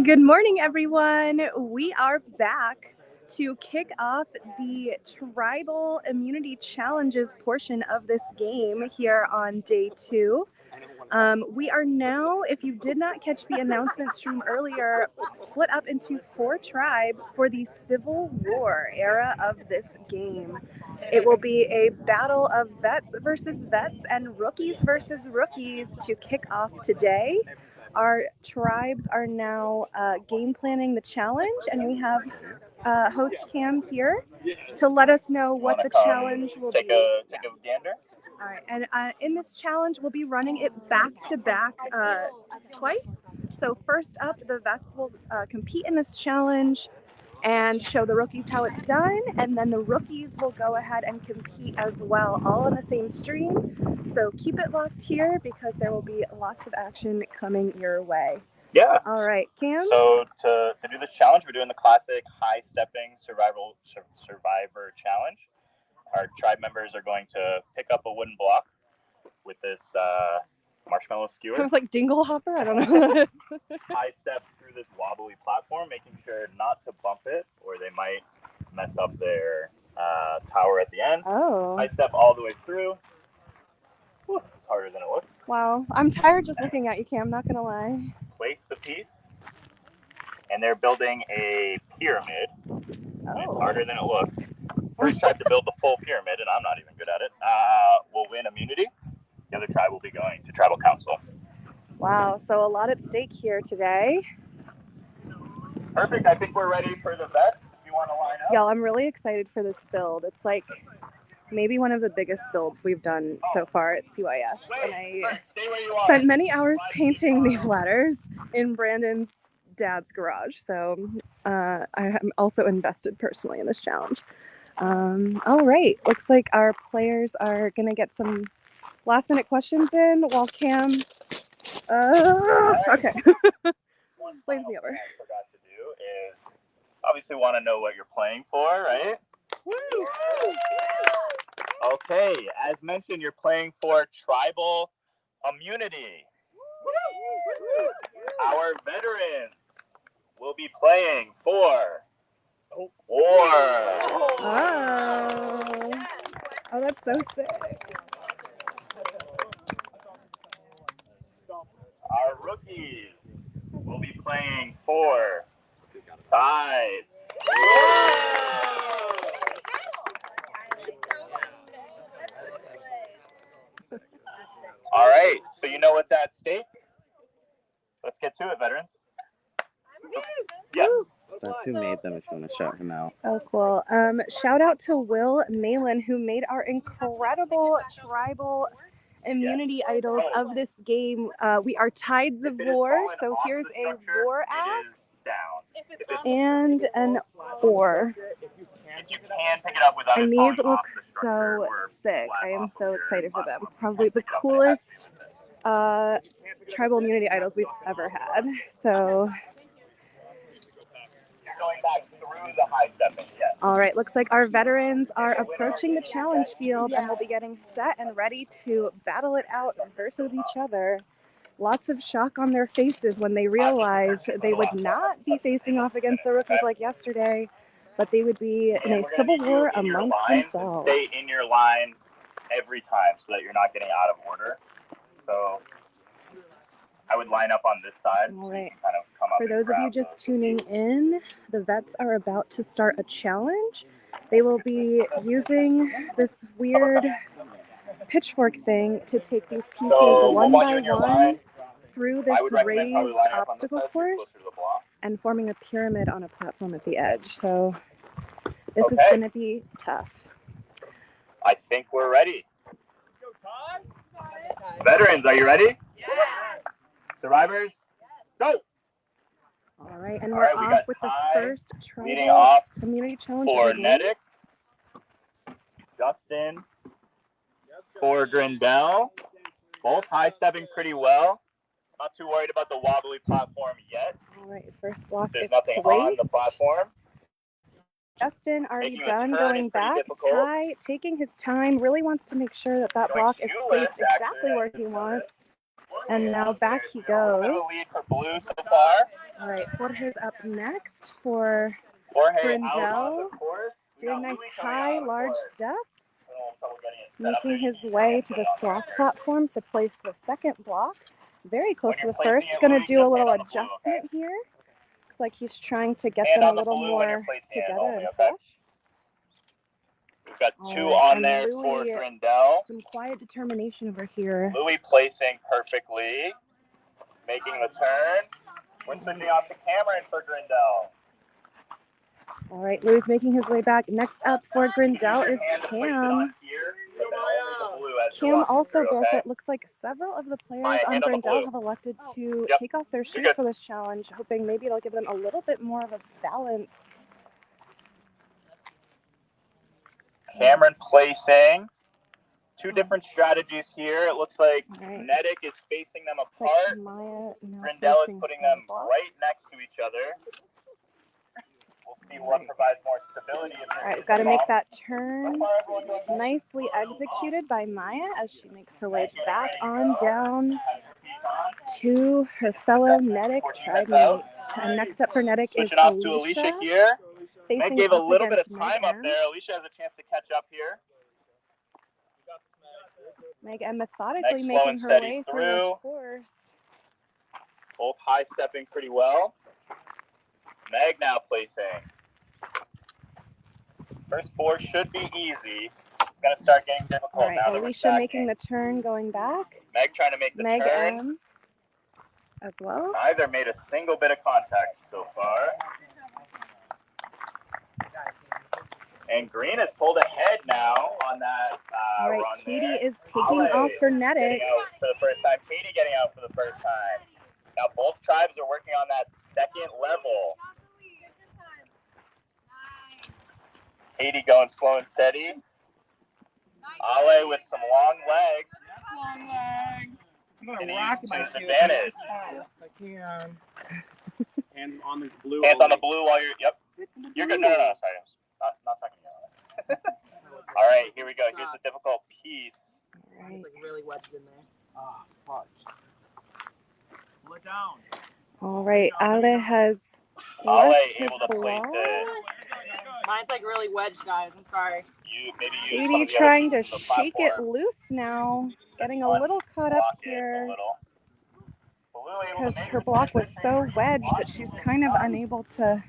Good morning, everyone. We are back to kick off the Tribal Immunity Challenges portion of this game here on day 2. We are now, if you did not catch the announcement stream earlier, split up into 4 tribes for the Civil War era of this game. It will be a battle of vets versus vets and rookies versus rookies to kick off today. Our tribes are now game planning the challenge, and we have host Cam here to let us know what the challenge will be. Take a gander. All right, and in this challenge, we'll be running it back to back twice. So first up, the vets will compete in this challenge and show the rookies how it's done, and then the rookies will go ahead and compete as well, all on the same stream. So keep it locked here because there will be lots of action coming your way. Yeah. All right, Cam? So to do this challenge, we're doing the classic high stepping survivor challenge. Our tribe members are going to pick up a wooden block with this marshmallow skewer. I was like Dinglehopper? I don't know what that is. High step through this wobbly platform, making sure not to bump it or they might mess up their tower at the end. Oh. High step all the way through. Whew, it's harder than it looks. Wow. I'm tired just looking at you, Cam, not going to lie. Place the piece. And they're building a pyramid. Oh. It's harder than it looks. First tribe to build the full pyramid, and I'm not even good at it, will win immunity. The other tribe will be going to tribal council. Wow, so a lot at stake here today. Perfect. I think we're ready for the vets. If you want to line up. Y'all, I'm really excited for this build. It's like maybe one of the biggest builds we've done so far at CYS. And I spent many hours painting these ladders in Brandon's dad's garage. So I am also invested personally in this challenge. All right, looks like our players are going to get some last minute questions in while Cam, okay, flames me over. What I forgot to do is obviously want to know what you're playing for, right? Woo! Okay, as mentioned, you're playing for tribal immunity. Our veterans will be playing for war. Oh, that's so sick. Our rookies will be playing for tide. All right, so you know what's at stake? Let's get to it, veterans. Yeah. That's who made them, if you want to shout him out. Oh, cool. Shout out to Will Malin, who made our incredible tribal immunity idols of this game. We are Tides of War, so here's a war axe and an oar. And these look so sick. I am so excited for them. Probably the coolest tribal immunity idols we've ever had. So... All right, looks like our veterans are approaching the challenge field and will be getting set and ready to battle it out versus each other. Lots of shock on their faces when they realized they would not be facing off against the rookies like yesterday, but they would be in a civil war amongst themselves. Stay in your line every time so that you're not getting out of order. So I would line up on this side. All right. Kind of come up. For those of you just tuning in, the vets are about to start a challenge. They will be using this weird pitchfork thing to take these pieces one by one through this raised obstacle course and forming a pyramid on a platform at the edge. So this is going to be tough. I think we're ready. Veterans, are you ready? Yes. Survivors, go! All right, and we're off with the first leading off immunity challenge. For Nedic, Justin, for Grindel, both high stepping pretty well. Not too worried about the wobbly platform yet. All right, first block There's is nothing placed. on the platform. Justin already done going back. Ty taking his time, really wants to make sure that that block is placed exactly where he wants. And now back he A little bit of goes. a lead for blue so far. All right, Jorge's up next for Jorge out Grindel. on the course. We doing got nice Louis coming high, out on the large course. steps, A little trouble getting it set up there. making You his can way to put it this on there. block platform to place the second block. Very close When to you're the placing first. it, Going to Louis, do a just little hand on the blue, adjustment okay? here. Looks like he's trying to get Hand them on a the little blue when you're more placing it together only, and okay? flush. We've got All two right, on and there for Louis, Grindel. some quiet determination over here. Louis placing perfectly, making the turn. We're switching off to Cameron for Grindel. All right, Louis making his way back. Next up for Grindel is Cam. Cam also barefoot. Looks like several of the players on Grindel have elected to take off their shoes for this challenge, hoping maybe it'll give them a little bit more of a balance. Cameron placing. Two different strategies here. It looks like Nedick is spacing them apart. Grindel is putting them right next to each other. We'll see what provides more stability. All right, we've got to make that turn. Nicely executed by Maya as she makes her way back on down to her fellow Nedick tribe mates. And next up for Nedick is Switching off to Alicia here. Meg gave a little bit of time up there. Alicia has a chance to catch up here. Meg M methodically making her way through this course. Both high stepping pretty well. Meg now placing. First four should be easy. It's going to start getting difficult All right, now that Alicia making the turn going back. Meg trying to make the Meg turn. M as well. Neither made a single bit of contact so far. And Green has pulled ahead now on that All right, run Katie there. is taking off for Nedick. Getting out for the first time. Katie getting out for the first time. Now both tribes are working on that second level. Katie going slow and steady. Ale with some long legs. Long legs. I'm gonna rock my shoe. Advantage. Yes, I can. Hands on the blue. Hands on the blue while you're. Yep. You're good. No, sorry. Not talking to you. All right, here we go. Here's the difficult piece. It's like really wedged in there. Ah, fuck. Pull it down. All right, Ale has Ale left his able to place block. it. Mine's like really wedged, guys. I'm sorry. Katie trying to shake it loose now, getting a little caught up here because her block was so wedged that she's kind of unable to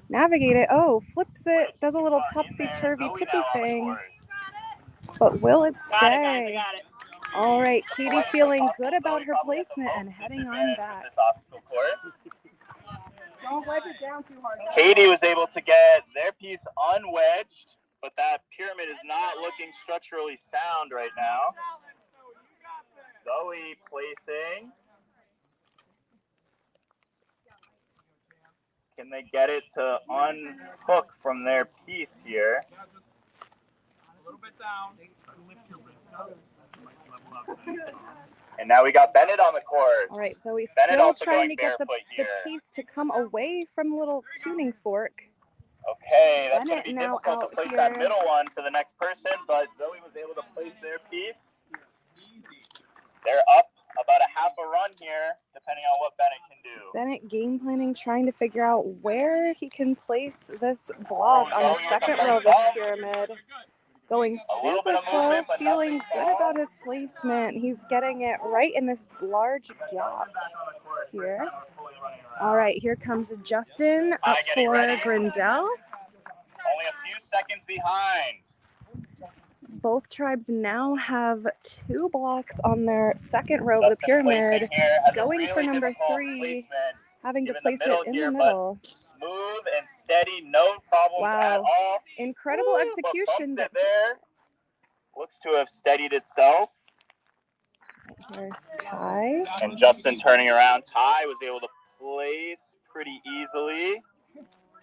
navigate it. Oh, flips it, does a little topsy-turvy tippy thing, but will it Got it, guys. I stay? got it. All right, Katie feeling good about her placement and heading on back. Don't wedge it down too hard. Katie was able to get their piece unwedged, but that pyramid is not looking structurally sound right now. Zoe placing. Can they get it to unhook from their piece here? A little bit down. Lift your wrist up. And now we got Bennett on the course. All right, so he's Bennett still also trying going to get the here. piece to come away from the little tuning fork. Okay, that's going to be Bennett now difficult to out place here. that middle one to the next person, but Zoe was able to place their piece. They're up about a half a run here, depending on what Bennett can do. Bennett game planning, trying to figure out where he can place this block on the second row of this pyramid. Going super slow, feeling good about his placement. He's getting it right in this large gap here. All right, here comes Justin up for Grindel. Only a few seconds behind. Both tribes now have 2 blocks on their second row of the pyramid. Going for number 3, having to place it in the middle. Smooth and steady, no problems at all. Incredible execution. But there. Looks to have steadied itself. Here's Ty. And Justin turning around. Ty was able to place pretty easily.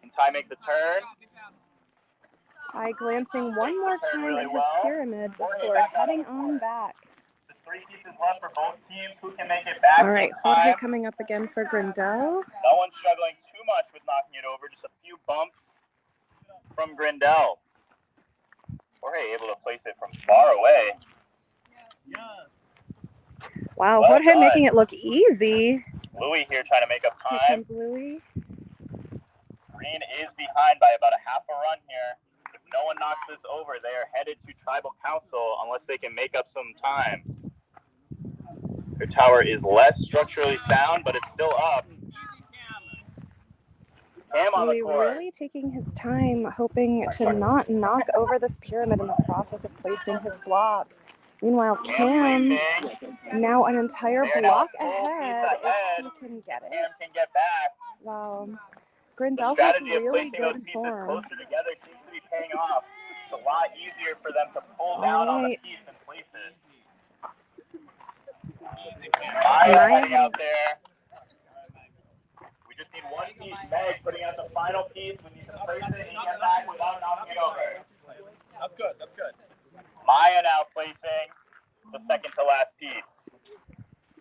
Can Ty make the turn? Ty glancing one more time at his pyramid before heading on back. The 3 pieces left for both teams. Who can make it back? All right, Jorge coming up again for Grindel. No one's struggling too much with knocking it over. Just a few bumps from Grindel. Jorge able to place it from far away. Wow, Well Jorge done. making it look easy. Louis here trying to make up Here time. comes Louis. Green is behind by about a half a run here. If no one knocks this over, they are headed to Tribal Council unless they can make up some time. Their tower is less structurally sound, but it's still up. Cam on the Louis court. really taking his time, hoping to not knock over this pyramid in the process of placing his block. Meanwhile, Cam, placing. now an entire They are now block a full piece ahead ahead. if he can get it. Cam can get back. Wow. The Grindel has strategy of really placing those good pieces form. closer together seems to be paying off. It's a lot easier for them to pull down on the Alright. piece and place it. Maya heading out there. We just need one piece. Meg putting out the final piece. We need to place it and get back without knocking it over. That's good. That's good. Maya now placing the second to last piece.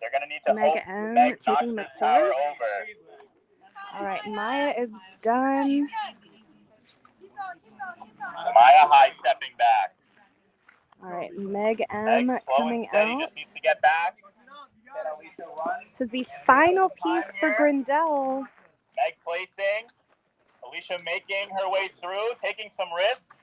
They're going to need to Meg hope M Meg knocks taking the this tower course. over. All right, Maya is done. Maya high stepping back. All right, Meg Meg M slow coming and steady, out. just needs to get back. Can Alicia run? This is the final piece for Grindel. Meg placing. Alicia making her way through, taking some risks,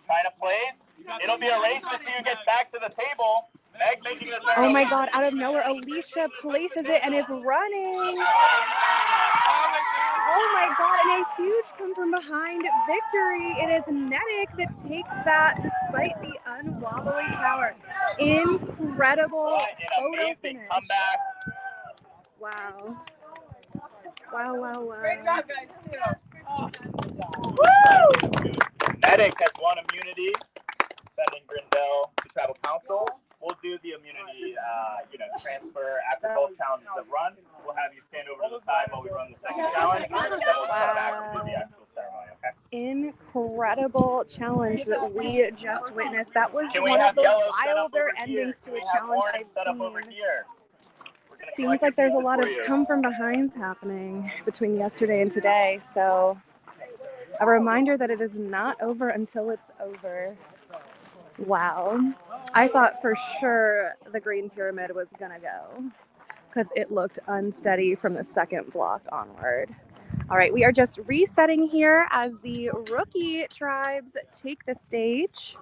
trying to place. It'll be a race to see who gets back to the table. Meg making the third. Oh my God, out of nowhere, Alicia places it and is running. Oh my God, and a huge come from behind victory. It is Nedick that takes that despite the unwobbly tower. Incredible What an photo amazing finish. comeback. Wow. Wow, wow, wow. Great job, guys. Woo! Nedick has won immunity, sending Grindel to Tribal Council. We'll do the immunity, transfer after both challenges have run. We'll have you stand over to the side while we run the second challenge, and then we'll come back and do the actual ceremony, okay? Incredible challenge that we just witnessed. That was Can we one have of the yellow set up wilder over here? endings to Can a we have challenge orange I've set up over seen. here? Seems like there's a lot of come from behinds happening between yesterday and today. So a reminder that it is not over until it's over. Wow. I thought for sure the green pyramid was gonna go because it looked unsteady from the second block onward. All right, we are just resetting here as the rookie tribes take the stage.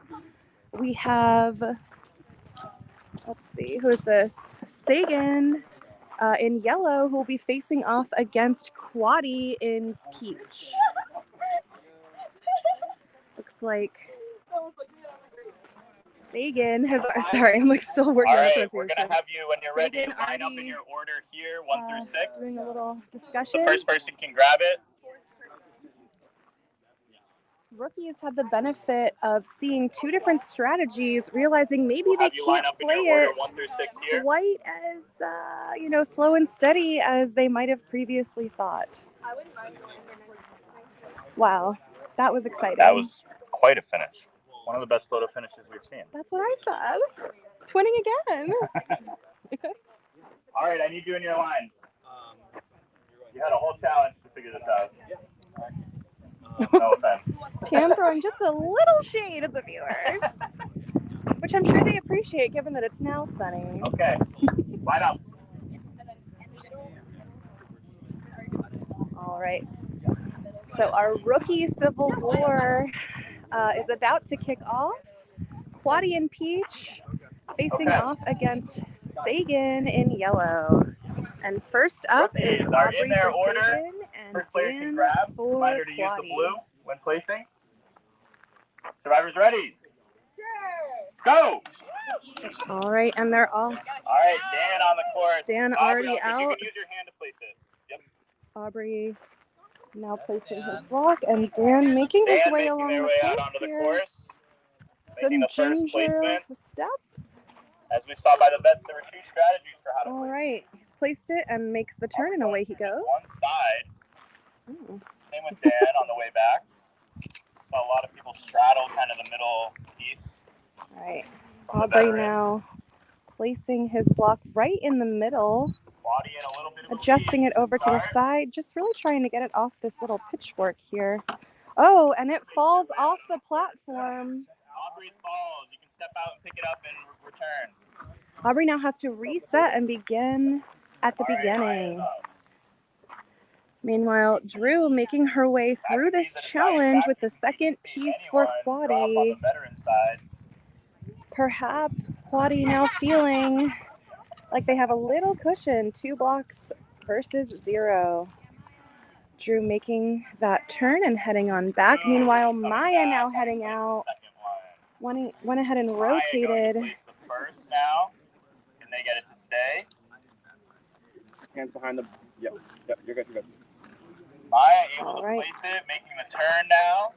We have, let's see, who is this? Sagan in yellow, who will be facing off against Quaddy in peach. Looks like Sagan has, sorry, I'm like still working All on the right, we're pronunciation. going to have you, when you're ready, Sagan line up in already, your order here, 1 through 6. Doing a little The discussion. first person can grab it. Rookies had the benefit of seeing two different strategies, realizing maybe We'll they have you line can't up in play your order it 1 through 6 here. quite as slow and steady as they might have previously thought. Wow, that was exciting. That was quite a finish. One of the best photo finishes we've seen. That's what I said. Twinning again. All right, I need you in your line. You had a whole challenge to figure this out. No offense. Cam throwing just a little shade at the viewers, which I'm sure they appreciate given that it's now sunny. Okay, line up. All right. So our rookie Civil War is about to kick off. Quaddy and Peach facing off against Sagan in yellow. And first up is Rookies are in Aubrey their for order. Sagan and First player can Dan grab. for Reminder to use the Quaddy. blue when placing. Survivors ready? Go! All right, and they're off. All right, Dan on the course. Dan Aubrey, already I think you out. can use your hand to place it. Yep. Aubrey now placing his block, and Dan making his Dan way making along their the way course out onto the here. course. Some Making the first ginger placement. steps. As we saw by the vets, there were 2 strategies for how to All place. right, he's placed it and makes the turn, and away he goes. One side. Ooh. Same with Dan on the way back. Saw a lot of people straddle kind of the middle piece. All right, from the Aubrey veteran. now placing his block right in the middle, Body in a little bit of a adjusting lead. it over to the Start. side, just really trying to get it off this little pitchfork here. Oh, and it falls off the platform. Aubrey's falls. You can step out and pick it up and return. Aubrey now has to reset and begin at the beginning. Meanwhile, Drew making her way through this challenge with the second piece for Quaddy. Perhaps Quaddy now feeling like they have a little cushion, 2 blocks versus 0. Drew making that turn and heading on back. Meanwhile, Maya now heading out. Went ahead and rotated. First now. Can they get it to stay? Hands behind the. Yep, you're good. Maya able All to right. place it, making the turn now.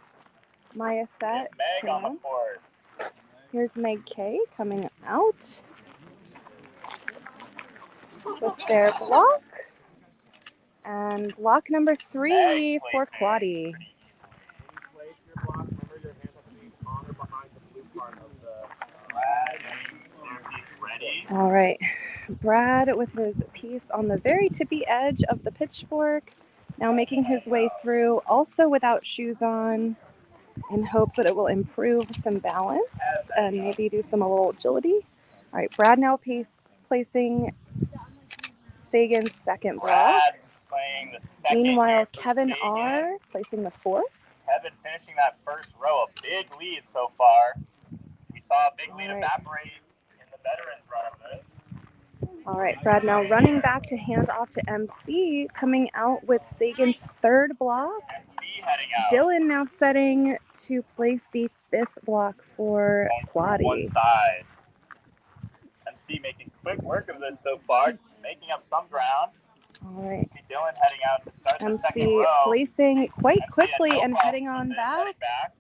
Maya set. Meg on the course. Here's Meg K coming out with their block. And block number 3 for Quaddy. Place your block. Remember your hands have to be on or behind the blue part of the. Ready. All right. Brad with his piece on the very tippy edge of the pitchfork. Now making his way through, also without shoes on, in hopes that it will improve some balance and maybe do some a little agility. All right, Brad now placing Sagan's second block. Playing the second. Meanwhile, Kevin R placing the 4th. Kevin finishing that first row, a big lead so far. We saw a big lead evaporate in the veterans run of this. All right, Brad now running back to hand off to MC, coming out with Sagan's 3rd block. MC heading out. Dylan now setting to place the 5th block for Quaddy. One side. MC making quick work of this so far, making up some ground. All right. See Dylan heading out to start the second MC row. placing quite MC quickly and problem heading on with back. heading back.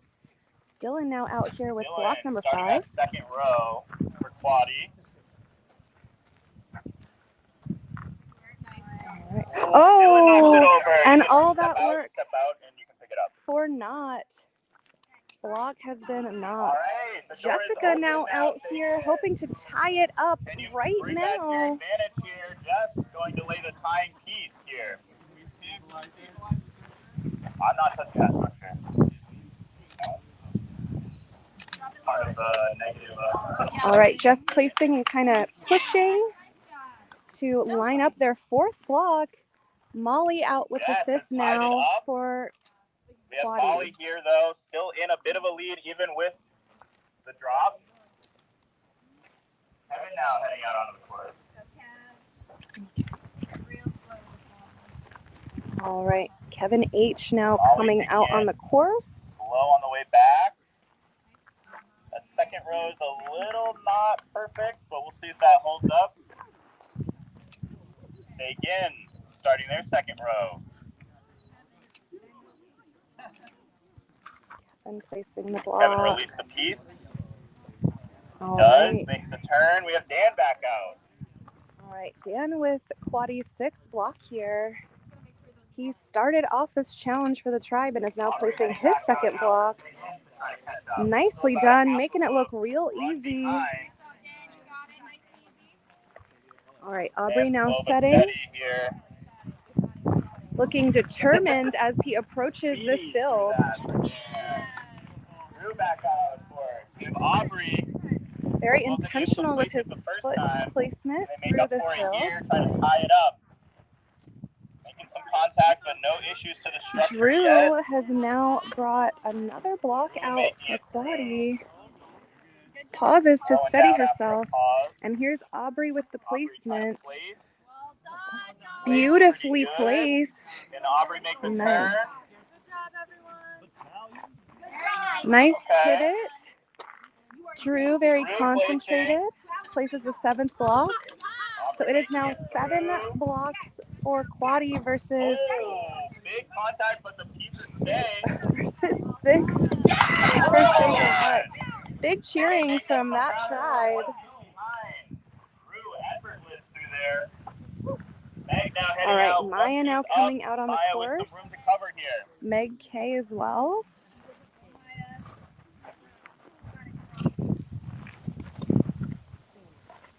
Dylan now out here with Dylan block number starting 5. that second row for Quaddy. Oh, and all that Step out, work step out, and you can pick it up. for not. Block has been All not. right, the door is Jessica open now out Sagan. here hoping to tie it up Can you right bring that to your now. advantage here? Jess going to lay the tying piece here. I'm not touching that structure. Part of the negative. All right, just placing and kind of pushing to line up their 4th block. Molly out with Yes, the 5th has tied it now up. for We have Quaddy. Molly here, though, still in a bit of a lead, even with the drop. Kevin now heading out onto the court. All right, Kevin H now Molly coming out again. on the course. Slow on the way back. That second row is a little not perfect, but we'll see if that holds up. Sagan starting their second row. And placing the Kevin block. released the piece. All Does, right. makes the turn. We have Dan back out. All right, Dan with Quaddy's 6th block here. He started off this challenge for the tribe and is now placing his 2nd block. Nicely done, making it look real easy. All right, Aubrey now setting, looking determined as he approaches this build. Drew back out of court. We have Aubrey. Very intentional with his foot placement through this build. Try to tie it up. Making some contact, but no issues to the structure Drew yet. has now brought another block out for Quaddy. Pauses to steady herself. And here's Aubrey with the placement. Beautifully placed. Can Aubrey make the Nice. turn? Nice pivot. Drew very concentrated. Places the 7th block. So it is now 7 blocks for Quaddy versus Big contact, but the pieces stay. 6 for Sagan. All right. Big cheering from that tribe. All right, Maya now coming out on the course. Meg K as well.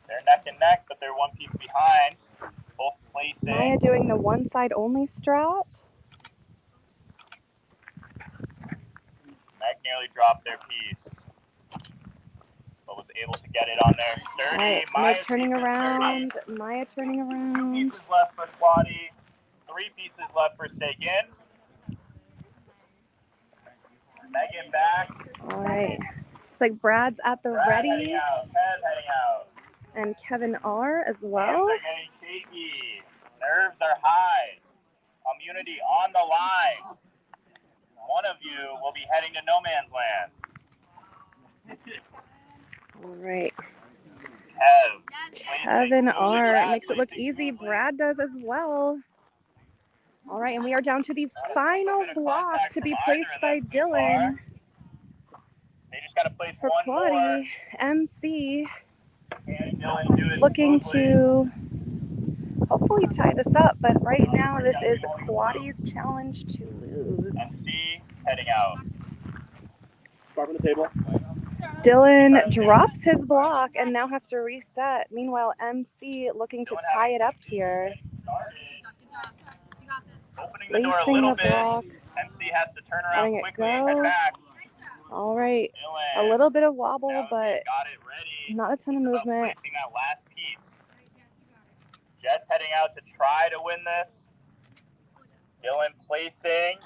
They're neck and neck, but they're one piece behind. Both placing. Maya doing the one side only strat. Meg nearly dropped their piece, but was able to get it on there. All Sturdy. right, Maya's Nick turning piece is around. Maya turning sturdy. 2 around. pieces left for Quaddy. 3 pieces left for Sagan. Megan back. All right. It's like Brad's at the Brad heading ready, out. Kev heading out. and Kevin R as Hands well. are getting shaky. Nerves are high. Immunity on the line. One of you will be heading to no man's land. All right. Kevin R makes it look easy. Brad does as well. All right, and we are down to the final block to be placed by Dylan They just got to place for one more. Quaddy. MC Can Dylan do it looking smoothly? to hopefully tie this up, but right now this is Quaddy's challenge to lose. MC heading out. Start from the table. Dylan drops his block and now has to reset. Meanwhile, MC looking to tie it up here. Opening the door a Lacing little the bit. block, MC has to turn letting around it quickly and go. head back. All right, a Dylan. little bit of wobble, Now but they got it ready. not a ton of It's about movement. placing that last piece. Jess heading out to try to win this. Dylan placing.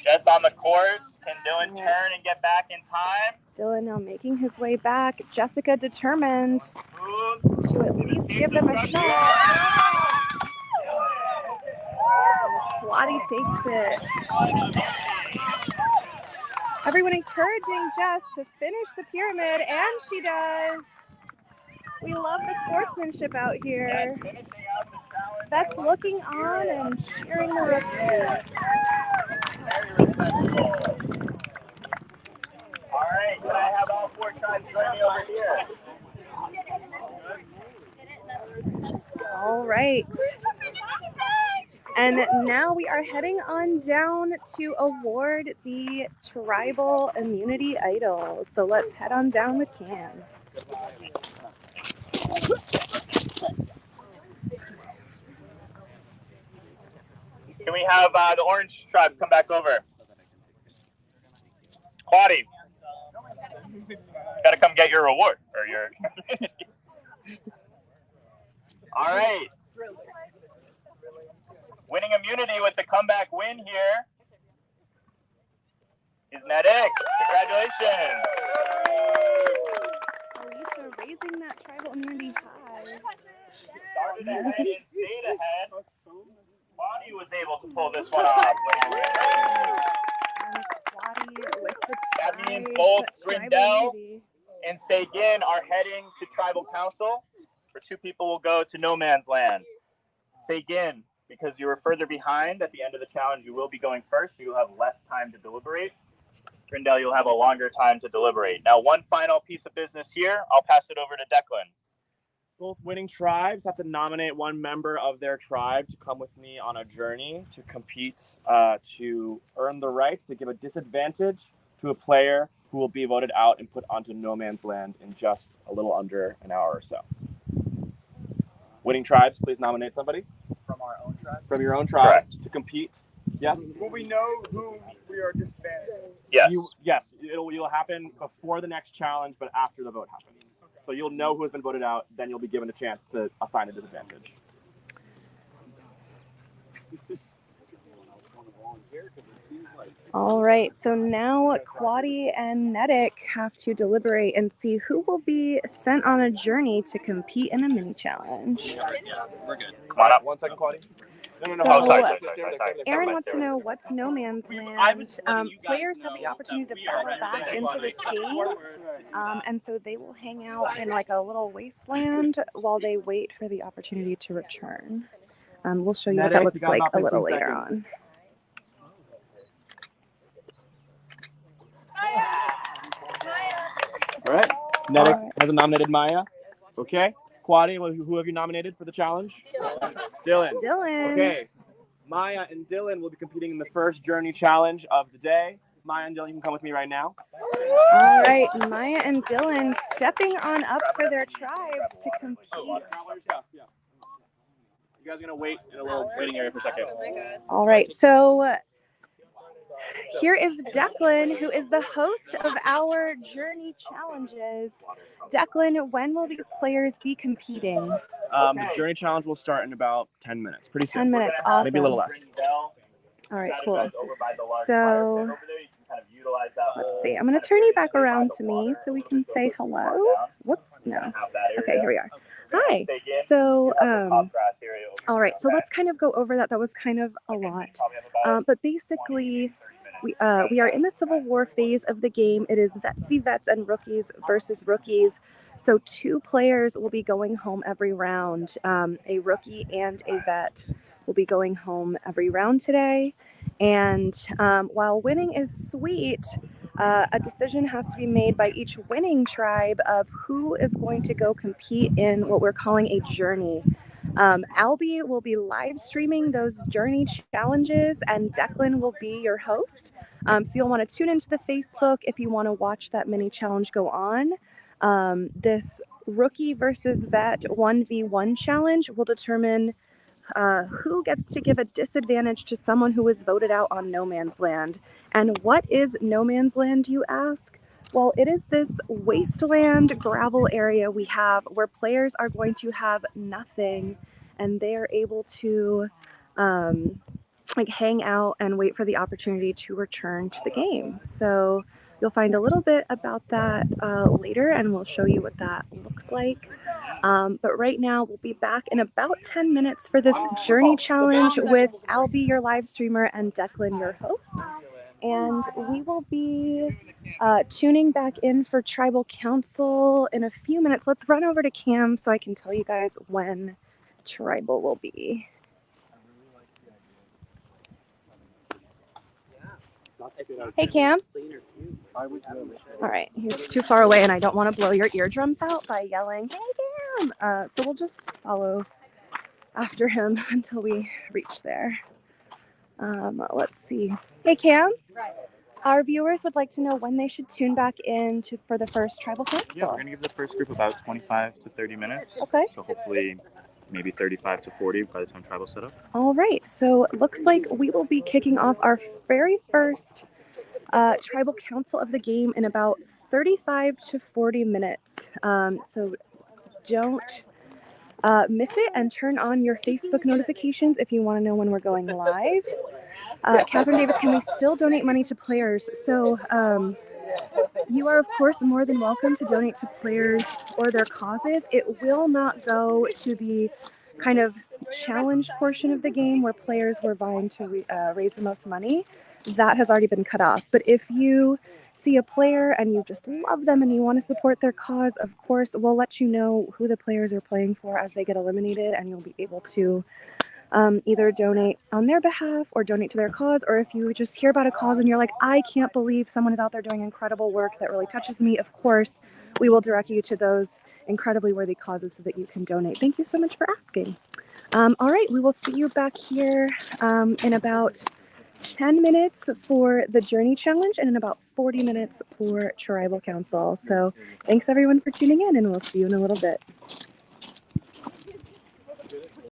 Jess on the course. Can Dylan turn and get back in time? Dylan now making his way back. Jessica determined Smooth. to at least give them a shot. Quaddy takes it. Everyone encouraging Jess to finish the pyramid, and she does. We love the sportsmanship out here. That's looking on and cheering the rookies. Very respectful. All right, can I have all 4 tribes join me over here? All right. And now we are heading on down to award the tribal immunity idol. So let's head on down with Cam. Can we have the orange tribe come back over? Quaddy, gotta come get your reward or your. All right. Winning immunity with the comeback win here is Medic. Congratulations. Alicia raising that tribal immunity high. Started ahead and stayed ahead. Bonnie was able to pull this one off. And Quaddy with the That means ties, both tribal Brindell immunity. and Sagan are heading to Tribal Council. For 2 people will go to no man's land. Sagan, because you were further behind at the end of the challenge, you will be going first. So you'll have less time to deliberate. Brindell, you'll have a longer time to deliberate. Now, one final piece of business here. I'll pass it over to Declan. Both winning tribes have to nominate one member of their tribe to come with me on a journey to compete to earn the right to give a disadvantage to a player who will be voted out and put onto no man's land in just a little under an hour or so. Winning tribes, please nominate somebody. From our own tribe? From your own tribe. Correct. To compete. Yes? Will we know who we are disadvantaged? Yes. Yes, it'll happen before the next challenge, but after the vote happens. So you'll know who has been voted out, then you'll be given a chance to assign a disadvantage. All right, so now Quaddy and Nedic have to deliberate and see who will be sent on a journey to compete in a mini challenge. We're good. Come on up. 1 second, Quaddy. No. So, Oh, sorry. Aaron wants to know what's no man's land. Players have the opportunity to battle back into this game, and so they will hang out in like a little wasteland while they wait for the opportunity to return. We'll show you what that looks like a little later on. All right. Nedic has nominated Maya. Okay. Quaddy, who have you nominated for the challenge? Dylan. Dylan. Okay. Maya and Dylan will be competing in the first journey challenge of the day. Maya and Dylan, you can come with me right now. All right, Maya and Dylan stepping on up for their tribes to compete. You guys are going to wait in a little waiting area for a second. All right, so here is Declan, who is the host of our Journey Challenges. Declan, when will these players be competing? The Journey Challenge will start in about 10 minutes. Pretty soon. 10 minutes, awesome. Maybe a little less. All right, cool. So let's see. I'm going to turn you back around to me so we can say hello. Whoops, no. Okay, here we are. Hi. So, all right. So let's kind of go over that. That was kind of a lot. But basically, we are in the Civil War phase of the game. It is vets v vets and rookies versus rookies. So 2 players will be going home every round. A rookie and a vet will be going home every round today. And while winning is sweet, a decision has to be made by each winning tribe of who is going to go compete in what we're calling a journey. Albie will be live streaming those journey challenges, and Declan will be your host. So you'll want to tune into the Facebook if you want to watch that mini challenge go on. This rookie versus vet 1v1 challenge will determine who gets to give a disadvantage to someone who was voted out on No Man's Land. And what is No Man's Land, you ask? Well, it is this wasteland gravel area we have where players are going to have nothing, and they are able to like hang out and wait for the opportunity to return to the game. So you'll find a little bit about that later, and we'll show you what that looks like. But right now, we'll be back in about 10 minutes for this journey challenge with Albie, your live streamer, and Declan, your host. And we will be tuning back in for Tribal Council in a few minutes. Let's run over to Cam so I can tell you guys when Tribal will be. Hey, Cam. All right, he's too far away, and I don't want to blow your eardrums out by yelling, "Hey, Cam!" So we'll just follow after him until we reach there. Let's see. Hey, Cam. Our viewers would like to know when they should tune back in for the first Tribal Council. Yeah, we're going to give the first group about 25 to 30 minutes. Okay. So hopefully maybe 35 to 40 by the time Tribal's set up. All right. So it looks like we will be kicking off our very first Tribal Council of the game in about 35 to 40 minutes. So don't miss it, and turn on your Facebook notifications if you want to know when we're going live. Catherine Davis, can we still donate money to players? So you are, of course, more than welcome to donate to players or their causes. It will not go to the kind of challenge portion of the game where players were vying to raise the most money. That has already been cut off. But if you see a player and you just love them and you want to support their cause, of course, we'll let you know who the players are playing for as they get eliminated, and you'll be able to either donate on their behalf or donate to their cause. Or if you just hear about a cause and you're like, I can't believe someone is out there doing incredible work that really touches me, of course, we will direct you to those incredibly worthy causes so that you can donate. Thank you so much for asking. All right, we will see you back here in about 10 minutes for the Journey Challenge and in about 40 minutes for Tribal Council. So thanks everyone for tuning in, and we'll see you in a little bit.